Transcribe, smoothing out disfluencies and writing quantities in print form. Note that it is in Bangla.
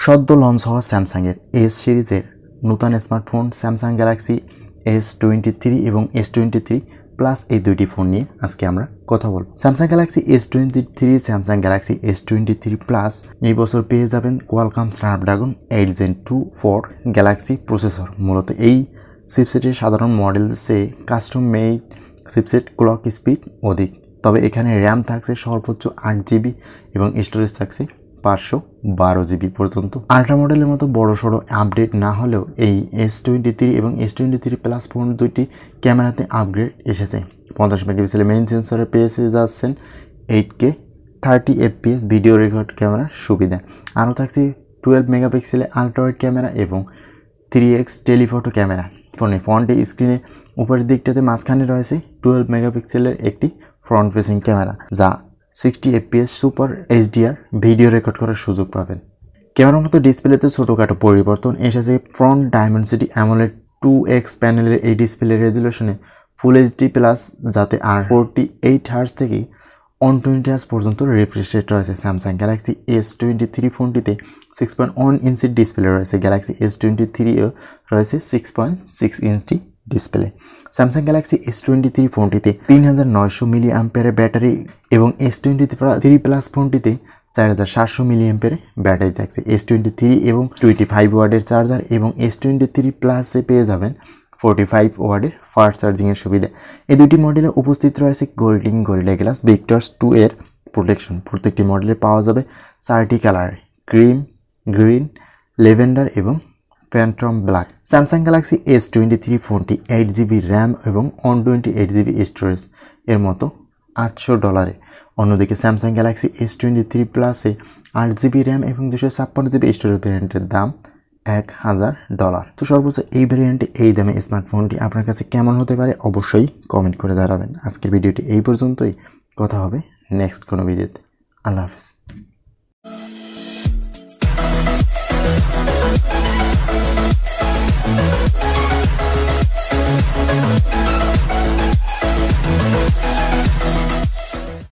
সদ্য লঞ্চ হওয়া স্যামসাংয়ের এস সিরিজের নতুন স্মার্টফোন স্যামসাং গ্যালাক্সি S23 এবং S23 প্লাস এই দুইটি ফোন নিয়ে আজকে আমরা কথা বলব। Samsung Galaxy S23, Samsung Galaxy S23 plus এই বছর পেয়ে যাবেন Qualcomm Snapdragon 8 Gen 2 4 Galaxy processor. মূলত এই চিপসেটের সাধারণ মডেল চেয়ে custom made chipset clock speed অধিক, তবে এখানে র্যাম থাকছে সর্বোচ্চ 8GB এবং স্টোরেজ থাকছে 512GB পর্যন্ত। আল্ট্রা মডেলের মতো বড়সড় আপডেট না হলেও এই S23 এবং S23 প্লাস ফোন দুইটি ক্যামেরাতে আপগ্রেড এসেছে। 50 মেগাপিক্সেলের মেইন সেন্সরে পেয়ে যাচ্ছেন 8K 30fps ভিডিও রেকর্ড ক্যামেরার সুবিধা। আরও থাকছে 12 মেগাপিক্সেলের আল্ট্রা ওয়াইড ক্যামেরা এবং 3x টেলিফটো ক্যামেরা। ফ্রন্টে স্ক্রিনে উপরের দিকটাতে মাঝখানে রয়েছে 12 মেগাপিক্সেলের একটি ফ্রন্ট ফেসিং ক্যামেরা, যা 60fps super HDR video record করার সুযোগ পাবেন। ক্যামেরার মতো ডিসপ্লেতে ছোটোখাটো পরিবর্তন এসেছে। ফ্রন্ট ডায়মেনসিটি অ্যামোলেড 2x প্যানেলের এই ডিসপ্লে রেজুলেশনে ফুল এইচডি প্লাস, যাতে আর 48 হার্জ থেকে 120 হার্জ পর্যন্ত রিফ্রেশ রেট রয়েছে। স্যামসাং গ্যালাক্সি S23 ফোনটিতে 6.1 ইঞ্চির ডিসপ্লে রয়েছে। গ্যালাক্সি S23 এও রয়েছে 6.6 inch display. Samsung Galaxy S23 ফোনটিতে 3900 মিলি অ্যাম্পিয়ারের ব্যাটারি এবং S23 প্লাস ফোনটিতে 4700 মিলি অ্যাম্পিয়ারের ব্যাটারি থাকছে। S23 এবং 25 ওয়াটের চার্জার এবং S23 প্লাসে পেয়ে যাবেন 45 ওয়াটের ফাস্ট চার্জিংয়ের সুবিধা। এই দুটি মডেলে উপস্থিত রয়েছে গরিলা গ্লাস ভিক্টরস 2 এর প্রোটেকশন। প্রত্যেকটি মডেলে পাওয়া যাবে 4টি কালার: ক্রিম, গ্রিন, ল্যাভেন্ডার এবং Phantom black. Samsung Galaxy S23 ফোনটি 8GB র্যাম এবং 128GB স্টোরেজ এর মতো $800। অন্যদিকে স্যামসাং গ্যালাক্সি S23 প্লাসে 8GB র্যাম এবং 256GB স্টোরেজ ভ্যারিয়েন্টের দাম $1000। তো সর্বোচ্চ এই ভ্যারিয়েন্টে এই দামে স্মার্টফোনটি আপনার কাছে কেমন হতে পারে অবশ্যই কমেন্ট করে জানাবেন। আজকের ভিডিওটি এই পর্যন্তই, কথা হবে নেক্সট কোনো ভিডিওতে। আল্লাহ হাফেজ।